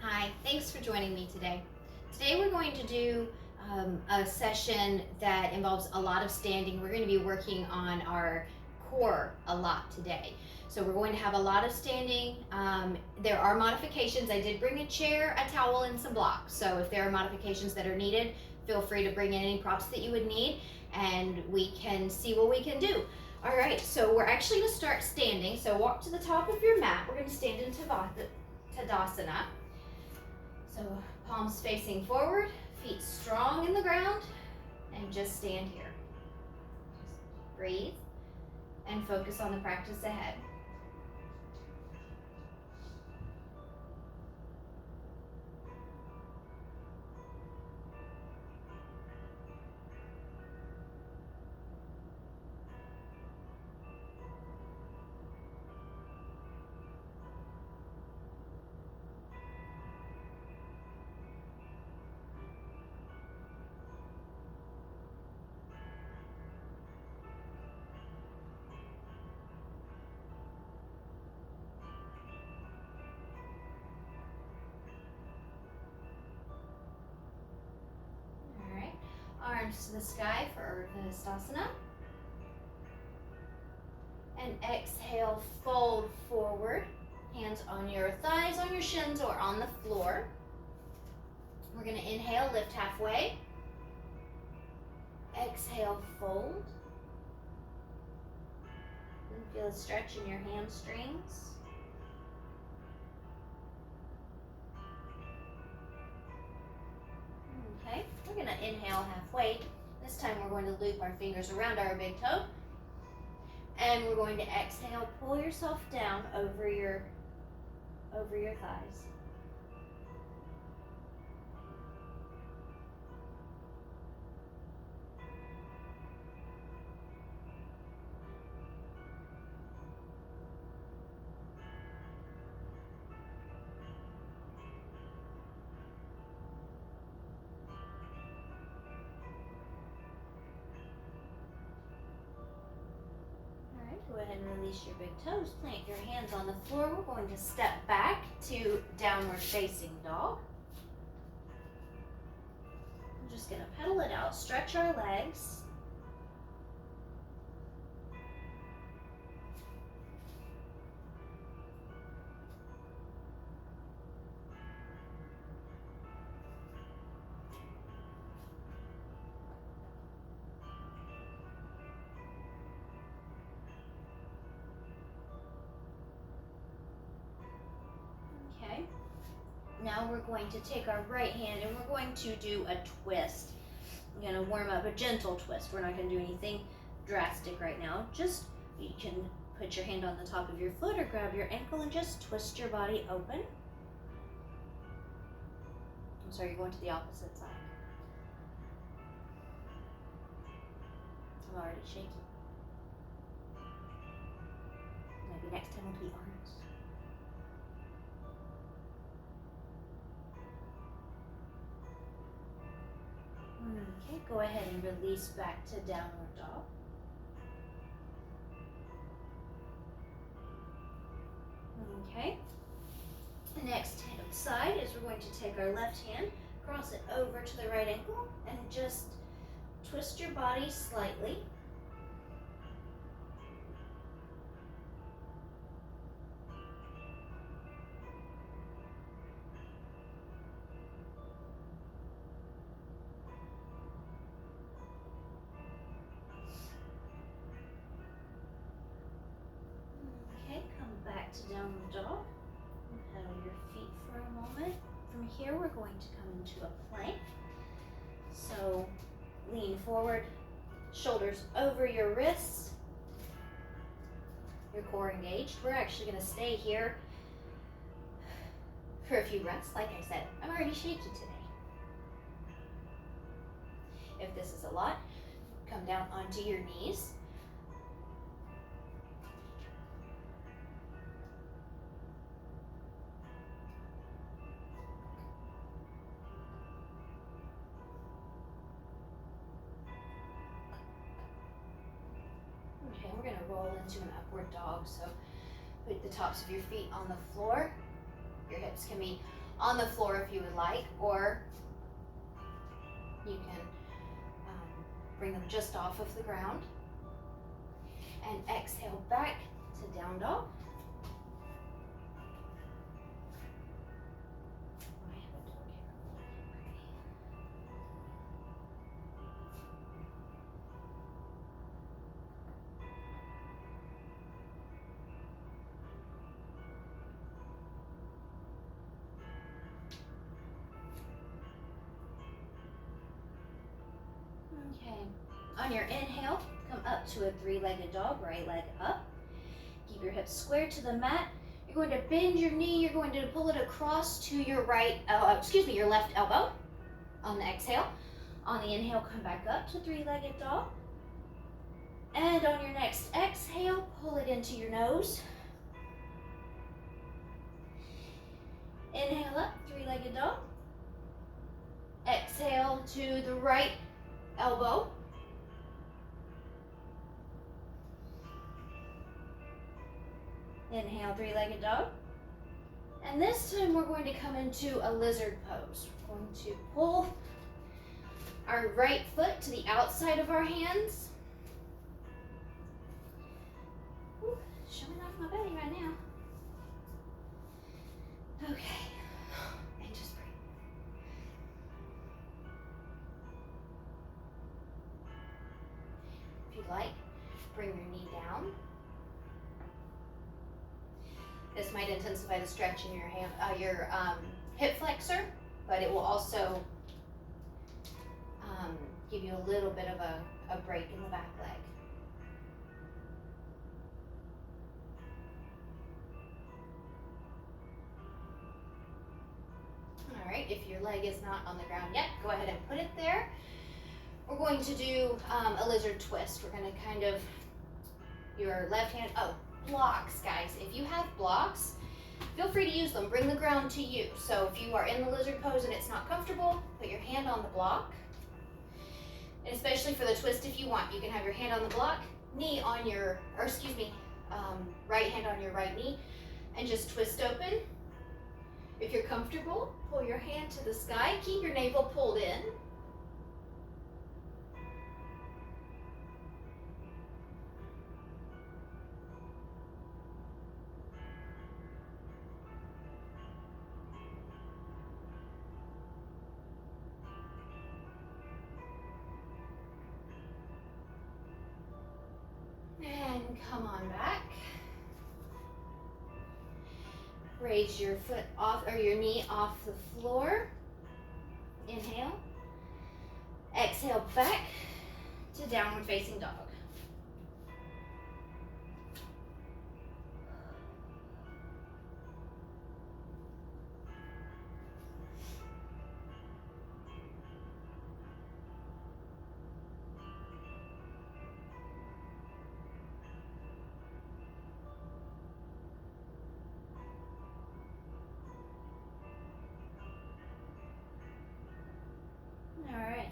Hi, thanks for joining me today. Today we're going to do a session that involves a lot of standing. We're going to be working on our core a lot today. So we're going to have a lot of standing. There are modifications. I did bring a chair, a towel, and some blocks. So if there are modifications that are needed, feel free to bring in any props that you would need and we can see what we can do. All right, so we're actually going to start standing. So walk to the top of your mat. We're going to stand in Tadasana. So palms facing forward, feet strong in the ground, and just stand here. Just breathe and focus on the practice ahead. Arms to the sky for Urdhva. And exhale, fold forward. Hands on your thighs, on your shins, or on the floor. We're going to inhale, lift halfway. Exhale, fold. And feel a stretch in your hamstrings. Okay, we're going to inhale halfway. This time we're going to loop our fingers around our big toe. And we're going to exhale, pull yourself down over your thighs. Go ahead and release your big toes. Plant your hands on the floor. We're going to step back to downward facing dog. I'm just going to pedal it out, stretch our legs. Now we're going to take our right hand and we're going to do a twist. We're going to warm up a gentle twist. We're not going to do anything drastic right now. Just you can put your hand on the top of your foot or grab your ankle and just twist your body open. I'm sorry, you're going to the opposite side. I'm already shaking. Maybe next time will be arms. Okay, go ahead and release back to downward dog. Okay. The next side is we're going to take our left hand, cross it over to the right ankle, and just twist your body slightly. To downward dog. Pedal your feet for a moment. From here, we're going to come into a plank. So lean forward, shoulders over your wrists, your core engaged. We're actually going to stay here for a few breaths. Like I said, I'm already shaky today. If this is a lot, come down onto your knees. We're going to roll into an upward dog. So put the tops of your feet on the floor. Your hips can be on the floor if you would like, or you can bring them just off of the ground. And exhale back to down dog. Okay, on your inhale, come up to a three-legged dog, right leg up. Keep your hips square to the mat. You're going to bend your knee. You're going to pull it across to your your left elbow on the exhale. On the inhale, come back up to three-legged dog. And on your next exhale, pull it into your nose. Inhale up, three-legged dog. Exhale to the right elbow. Inhale, three-legged dog. And this time we're going to come into a lizard pose. We're going to pull our right foot to the outside of our hands. Ooh, showing off my belly right now. Okay, and just breathe. If you'd like, bring your knee down. This might intensify the stretch in your hip flexor, but it will also give you a little bit of a break in the back leg. All right, if your leg is not on the ground yet, go ahead and put it there. We're going to do a lizard twist. We're going to kind of, your left hand, blocks, guys. If you have blocks, feel free to use them. Bring the ground to you. So if you are in the lizard pose and it's not comfortable, put your hand on the block. And especially for the twist, if you want, you can have your hand on the block, right hand on your right knee, and just twist open. If you're comfortable, pull your hand to the sky. Keep your navel pulled in. And come on back. Raise your foot off, or your knee off the floor. Inhale. Exhale back to downward facing dog.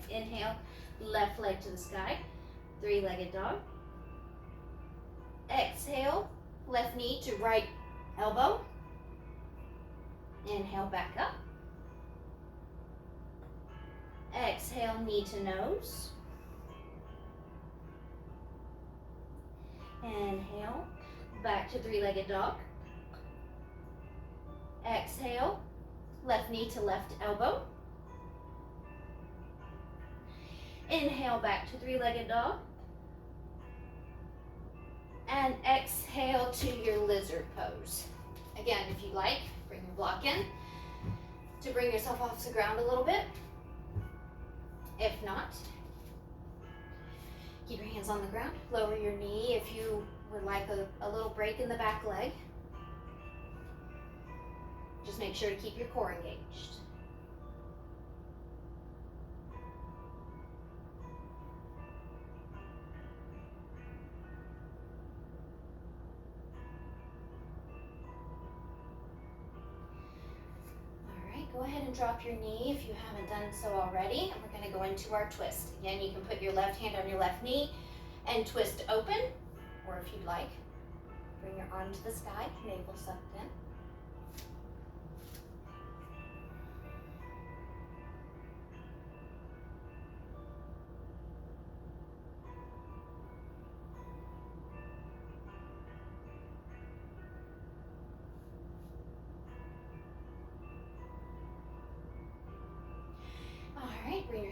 Inhale, left leg to the sky, three-legged dog. Exhale, left knee to right elbow. Inhale, back up. Exhale, knee to nose. Inhale, back to three-legged dog. Exhale, left knee to left elbow. Inhale, back to three-legged dog. And exhale to your lizard pose. Again, if you like, bring your block in to bring yourself off the ground a little bit. If not, keep your hands on the ground. Lower your knee if you would like a little break in the back leg. Just make sure to keep your core engaged. Go ahead and drop your knee if you haven't done so already. And we're going to go into our twist. Again, you can put your left hand on your left knee and twist open. Or if you'd like, bring your arm to the sky, navel sucked in.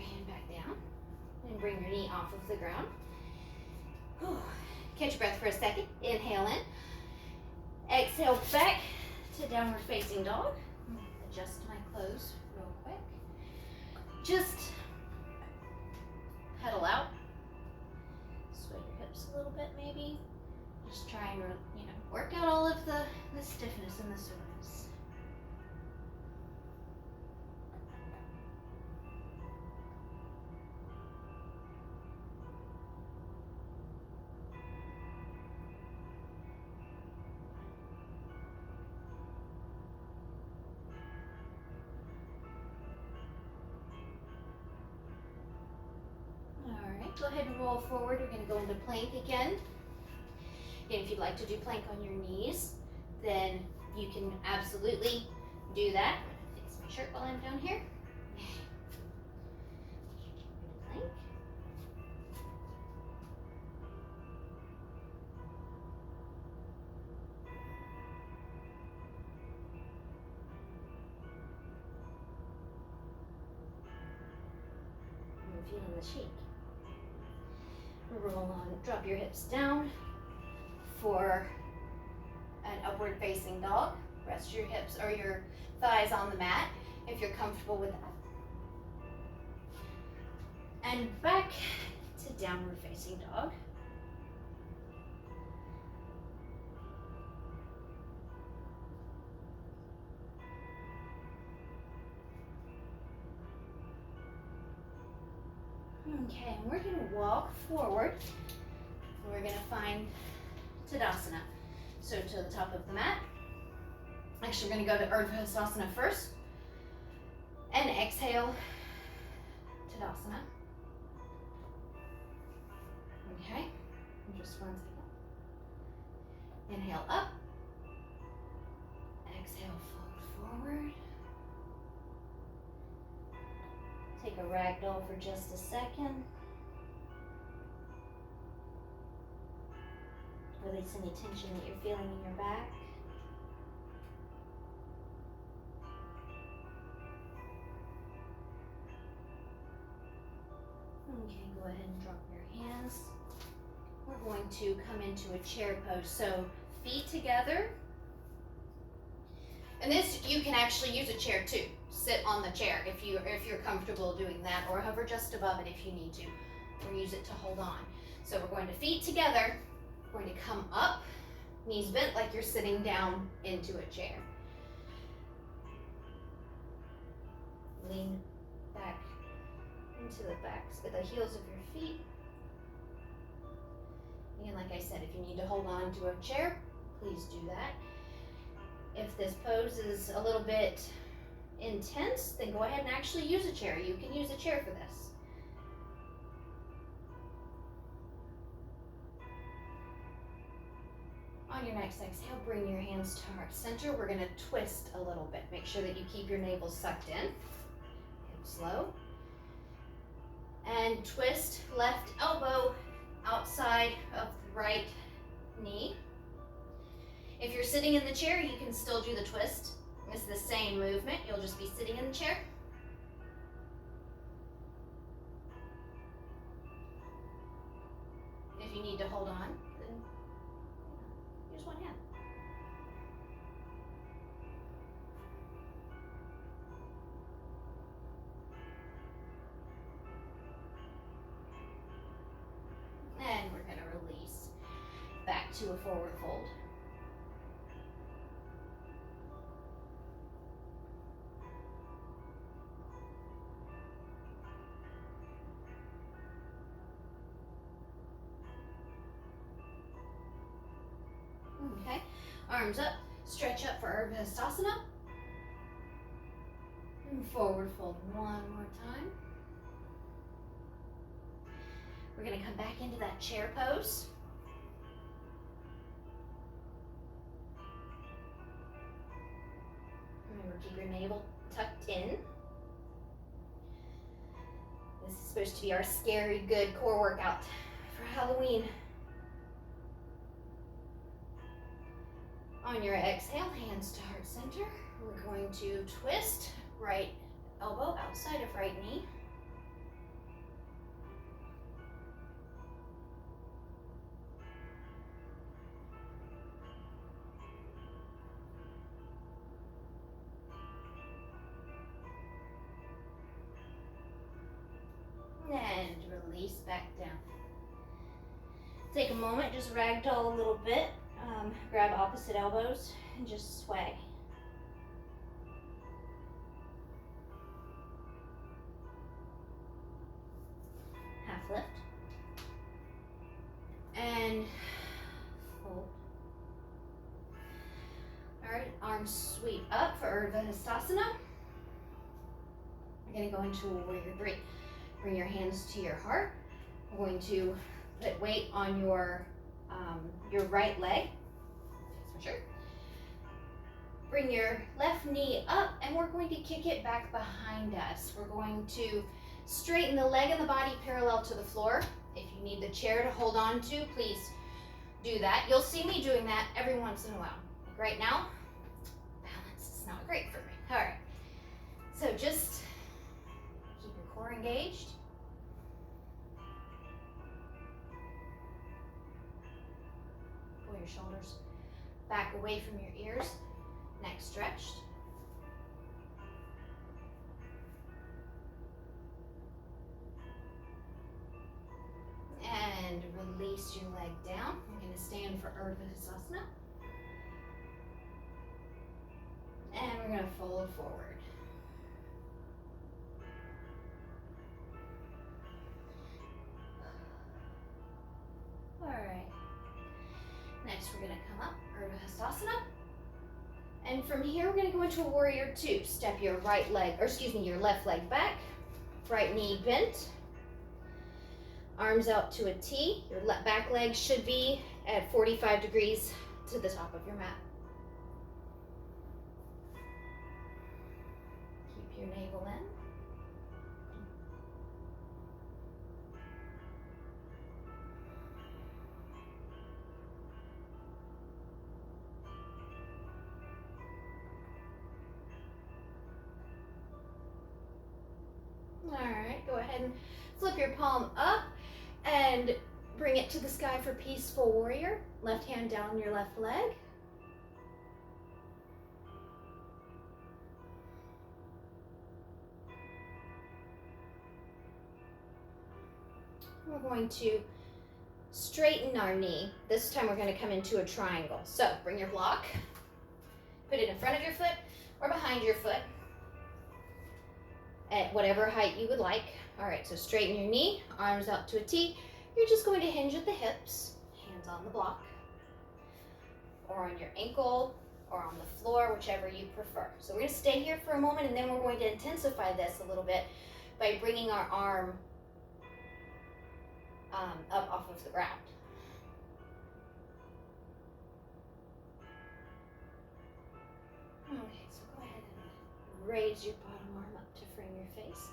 hand back down and bring your knee off of the ground. Whew. Catch your breath for a second. Inhale in. Exhale back to downward facing dog. Adjust my clothes real quick. Just pedal out. Sway your hips a little bit maybe. Just try and work out all of the stiffness and the soreness. Go ahead and roll forward. We're going to go into plank again. And if you'd like to do plank on your knees, then you can absolutely do that. I'm going to fix my shirt while I'm down here. Plank. I'm feeling the shake. Roll on, drop your hips down for an upward facing dog. Rest your hips or your thighs on the mat if you're comfortable with that. And back to downward facing dog. Okay, and we're going to walk forward. We're going to find Tadasana. So to the top of the mat. Actually, we're going to go to Urdhva Hastasana first. And exhale, Tadasana. Okay, and just 1 second. Inhale up. Exhale, fold forward. Take a ragdoll for just a second. Release any tension that you're feeling in your back. Okay, go ahead and drop your hands. We're going to come into a chair pose. So feet together. And this, you can actually use a chair too. Sit on the chair if you're comfortable doing that, or hover just above it if you need to, or use it to hold on. So we're going to feet together. We're going to come up, knees bent like you're sitting down into a chair. Lean back into the backs of the heels of your feet. And like I said, if you need to hold on to a chair, please do that. If this pose is a little bit intense, then go ahead and actually use a chair. You can use a chair for this. On your next exhale, bring your hands to heart center. We're going to twist a little bit. Make sure that you keep your navel sucked in. Hips low. And twist left elbow outside of the right knee. If you're sitting in the chair, you can still do the twist. It's the same movement. You'll just be sitting in the chair. If you need to hold on, then use one hand. And we're going to release back to a forward fold. Okay, arms up, stretch up for Urdhva Hastasana. And forward fold one more time. We're going to come back into that chair pose. Remember, keep your navel tucked in. This is supposed to be our scary good core workout for Halloween. On your exhale, hands to heart center. We're going to twist right elbow outside of right knee. release back down. Take a moment, just ragdoll a little bit. Grab opposite elbows and just sway. Half lift. And fold. Alright, arms sweep up for Urdhva Hastasana. We're going to go into Warrior 3. Bring your hands to your heart. We're going to put weight on your right leg. Sure. Bring your left knee up and we're going to kick it back behind us. We're going to straighten the leg and the body parallel to the floor. If you need the chair to hold on to, please do that. You'll see me doing that every once in a while. Like right now, balance is not great for me. All right, so just keep your core engaged. Pull your shoulders back away from your ears, neck stretched. And release your leg down. We're going to stand for Urdhva Hastasana. And we're going to fold forward. All right. Next, we're going to come up, Urdhva Hastasana. And from here, we're going to go into a Warrior 2. Step your your left leg back. Right knee bent. Arms out to a T. Your back leg should be at 45 degrees to the top of your mat. Keep your navel in. All right, go ahead and flip your palm up and bring it to the sky for Peaceful Warrior. Left hand down your left leg. We're going to straighten our knee. This time we're going to come into a triangle. So bring your block, put it in front of your foot or behind your foot at whatever height you would like. All right, so straighten your knee, arms out to a T. You're just going to hinge at the hips, hands on the block, or on your ankle, or on the floor, whichever you prefer. So we're going to stay here for a moment, and then we're going to intensify this a little bit by bringing our arm up off of the ground. Okay, so go ahead and raise your bottom arm up to frame your face.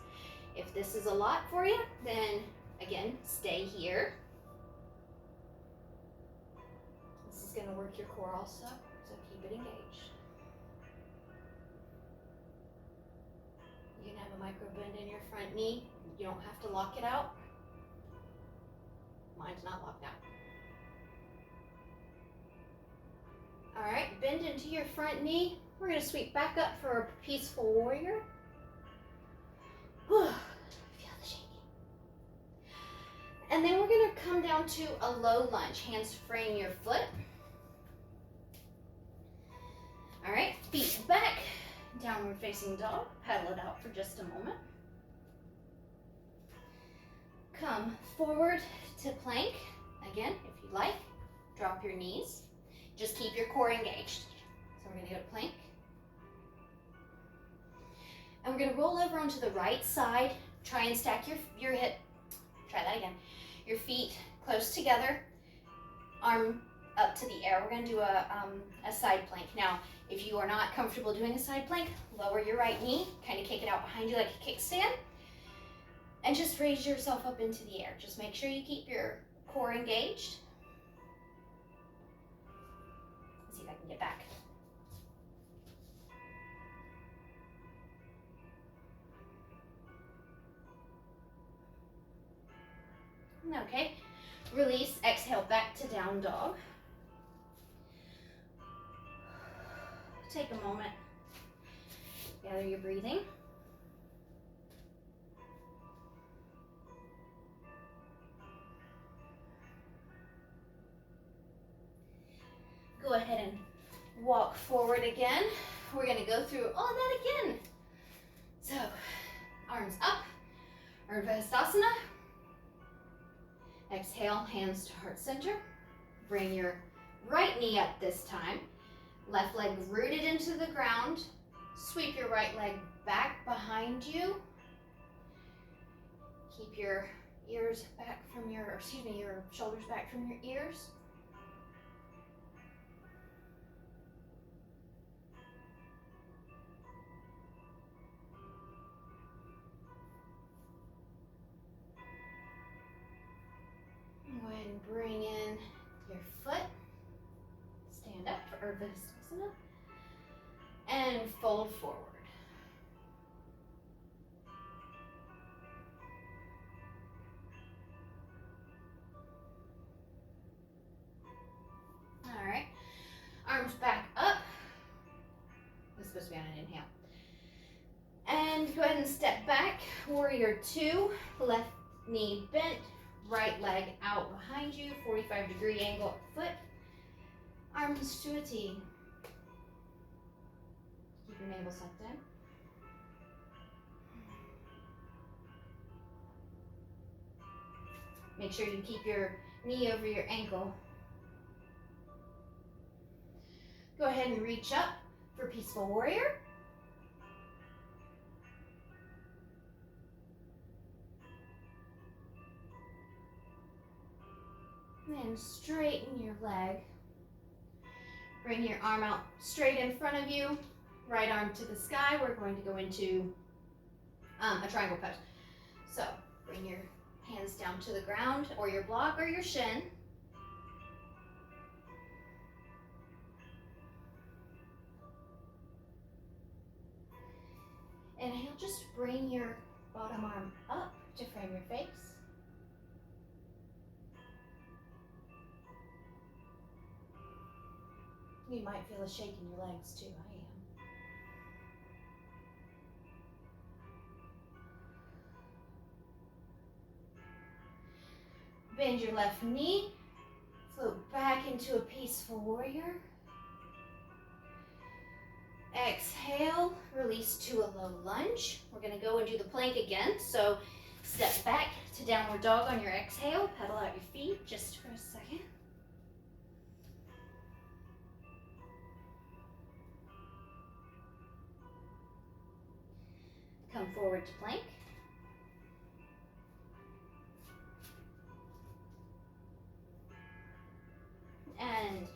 If this is a lot for you, then again, stay here. This is going to work your core also, so keep it engaged. You can have a micro bend in your front knee. You don't have to lock it out. Mine's not locked out. All right, bend into your front knee. We're going to sweep back up for a Peaceful Warrior. Feel the shaking. And then we're going to come down to a low lunge. Hands frame your foot. All right, feet back, downward facing dog. Paddle it out for just a moment. Come forward to plank. Again, if you like, drop your knees. Just keep your core engaged. So we're going to go to plank. And we're going to roll over onto the right side. Try and stack your hip. Try that again. Your feet close together. Arm up to the air. We're going to do a side plank. Now, if you are not comfortable doing a side plank, lower your right knee. Kind of kick it out behind you like a kickstand. And just raise yourself up into the air. Just make sure you keep your core engaged. Let's see if I can get back. Okay, release, exhale back to down dog. Take a moment, gather your breathing. walk forward again. We're gonna go through all that again. So, arms up, Urdhva Hastasana. Exhale, hands to heart center. Bring your right knee up this time. Left leg rooted into the ground. Sweep your right leg back behind you. Keep your ears back from your, your shoulders back from your ears. Go ahead and bring in your foot. Stand up for Urdhva Hastasana. And fold forward. All right, arms back up. This is supposed to be on an inhale. And go ahead and step back, warrior two, left knee bent, right leg out behind you, 45-degree angle up foot, arms to a T. Keep your navel sucked in. Make sure you keep your knee over your ankle. Go ahead and reach up for Peaceful Warrior. Then straighten your leg. Bring your arm out straight in front of you. Right arm to the sky. We're going to go into a triangle pose. So bring your hands down to the ground or your block or your shin. Inhale, just bring your bottom arm up to frame your face. You might feel a shake in your legs too. I am. Bend your left knee. Float back into a Peaceful Warrior. Exhale, release to a low lunge. We're going to go and do the plank again. So step back to downward dog on your exhale. Pedal out your feet just for a second. Come forward to plank. And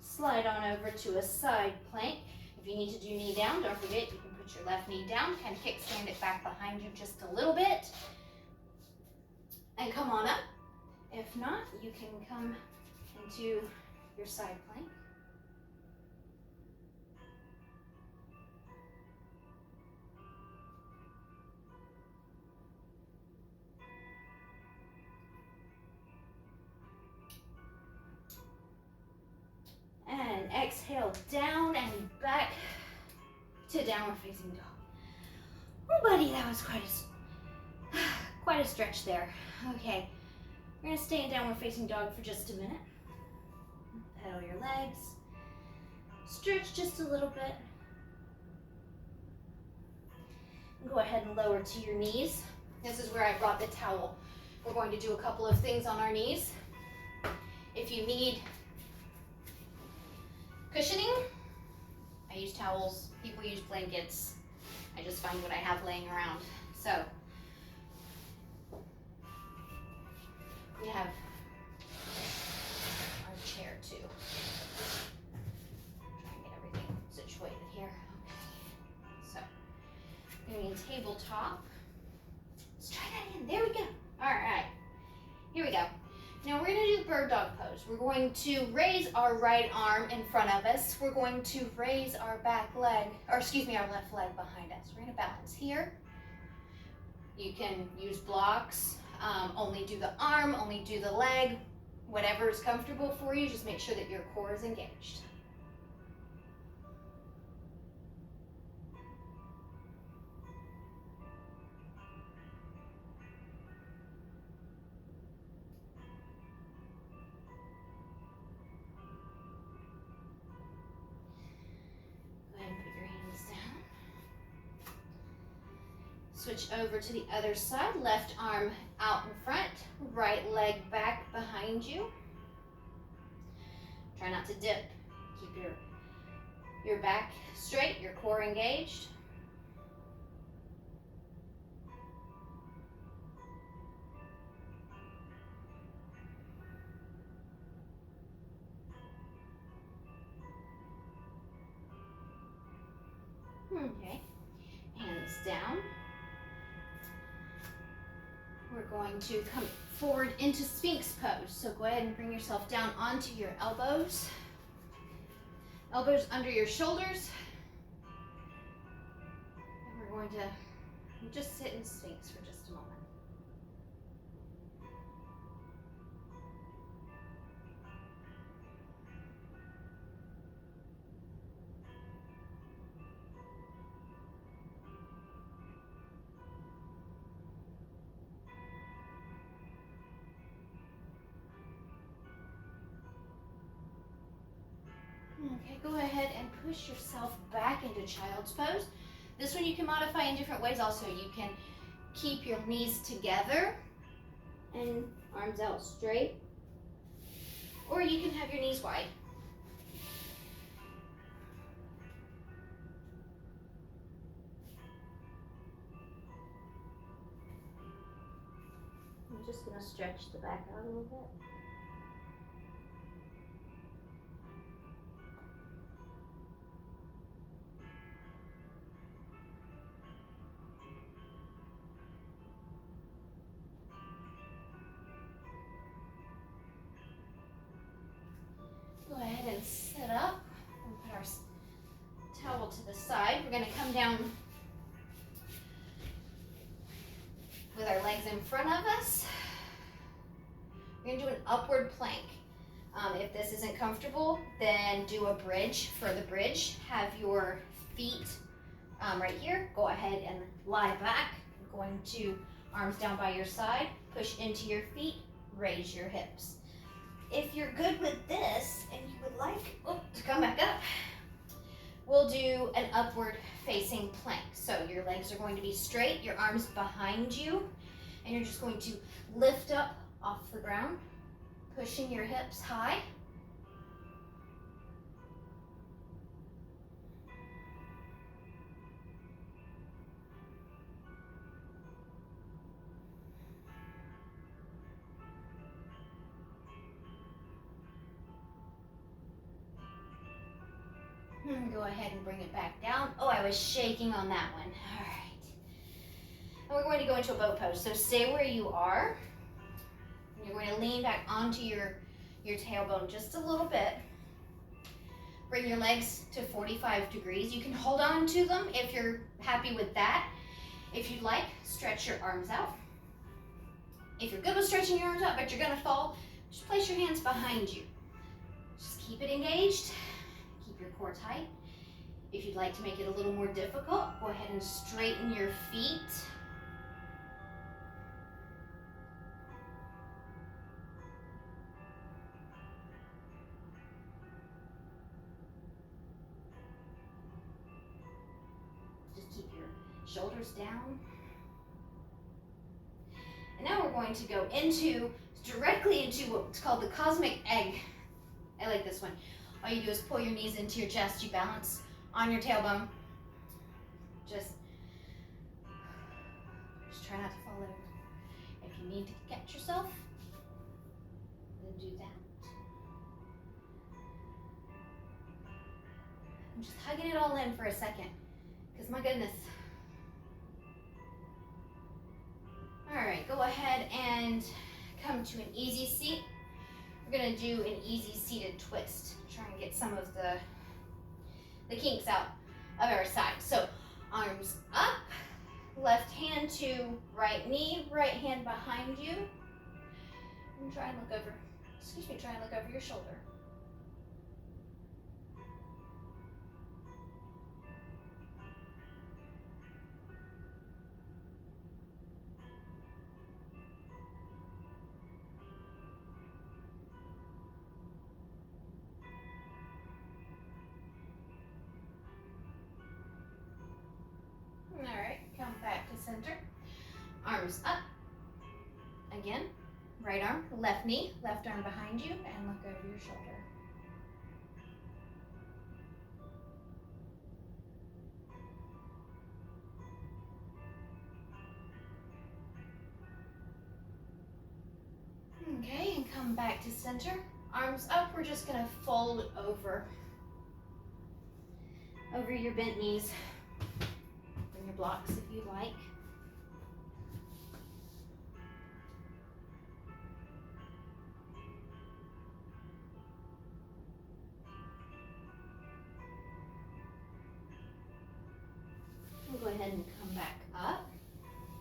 slide on over to a side plank. If you need to do knee down, don't forget you can put your left knee down, kind of kickstand it back behind you just a little bit. And come on up. If not, you can come into your side plank. And exhale down and back to downward facing dog. Oh buddy, that was quite a stretch there. Okay, we're gonna stay in downward facing dog for just a minute. Pedal your legs. Stretch just a little bit. And go ahead and lower to your knees. This is where I brought the towel. We're going to do a couple of things on our knees. If you need cushioning, I use towels. People use blankets. I just find what I have laying around. So we have our chair too. Try and get everything situated here. Okay. So doing a tabletop. Let's try that in. There we go. All right. Here we go. Now we're going to do the bird dog pose. We're going to raise our right arm in front of us. We're going to raise our back leg, or excuse me, our left leg behind us. We're going to balance here. You can use blocks, only do the arm, only do the leg, whatever is comfortable for you. Just make sure that your core is engaged. Switch over to the other side. Left arm out in front, right leg back behind you. Try not to dip. Keep your back straight, your core engaged. Okay, hands down. We're going to come forward into Sphinx pose. So go ahead and bring yourself down onto your elbows. Elbows under your shoulders. And we're going to just sit in Sphinx for just a moment. Okay, go ahead and push yourself back into child's pose. This one you can modify in different ways also. You can keep your knees together and arms out straight, or you can have your knees wide. I'm just going to stretch the back out a little bit. Go ahead and sit up and put our towel to the side. We're going to come down with our legs in front of us. We're going to do an upward plank. If this isn't comfortable, then do a bridge. For the bridge, have your feet right here. Go ahead and lie back. You're going to arms down by your side, push into your feet, raise your hips. If you're good with this and you would like to come back up, we'll do an upward facing plank. So your legs are going to be straight, your arms behind you, and you're just going to lift up off the ground, pushing your hips high. Go ahead and bring it back down. Oh, I was shaking on that one. All right. And we're going to go into a boat pose. So stay where you are. You're going to lean back onto your tailbone just a little bit. Bring your legs to 45 degrees. You can hold on to them if you're happy with that. If you'd like, stretch your arms out. If you're good with stretching your arms out, but you're going to fall, just place your hands behind you. Just keep it engaged. Keep your core tight. If you'd like to make it a little more difficult, go ahead and straighten your feet. Just keep your shoulders down. And now we're going to go directly into what's called the cosmic egg. I like this one. All you do is pull your knees into your chest. You balance on your tailbone. Just try not to fall over. If you need to catch yourself, then do that. I'm just hugging it all in for a second, because my goodness. All right, go ahead and come to an easy seat. We're gonna do an easy seated twist. Try and get some of the kinks out of our side. So arms up, left hand to right knee, right hand behind you. And try and look over your shoulder. All right, come back to center. Arms up. Again, right arm, left knee, left arm behind you, and look over your shoulder. Okay, and come back to center. Arms up, we're just gonna fold over your bent knees. Bring your blocks if you'd like. We'll go ahead and come back up.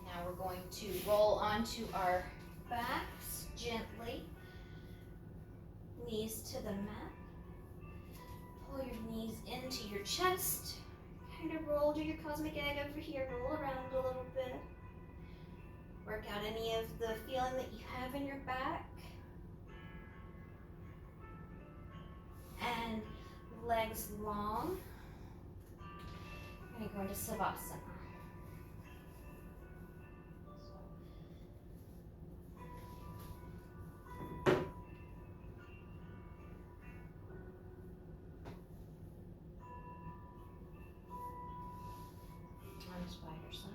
Now we're going to roll onto our backs gently. Knees to the mat. Pull your knees into your chest. Kind of roll, do your cosmic egg over here. Roll around a little bit. Work out any of the feeling that you have in your back. And legs long. We're going to go into Savasana. Arms by your side.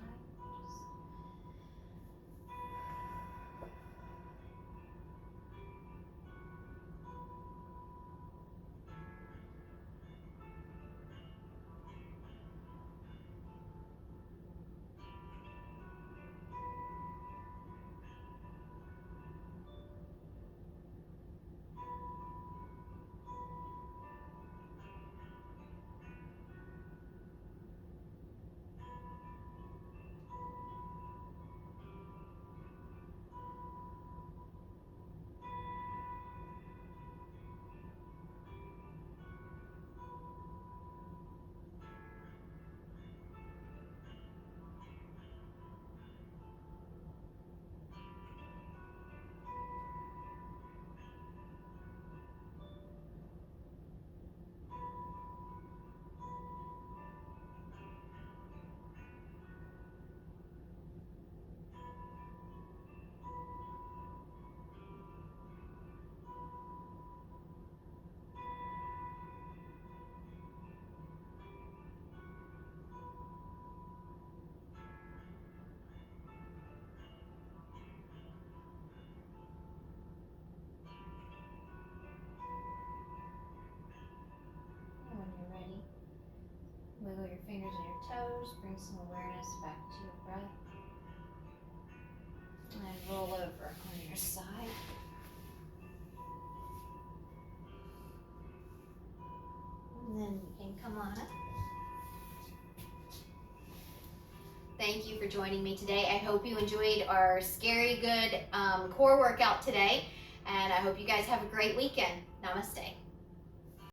Wiggle your fingers and your toes, bring some awareness back to your breath. And roll over on your side. And then you can come on up. Thank you for joining me today. I hope you enjoyed our Scary Good core workout today. And I hope you guys have a great weekend. Namaste.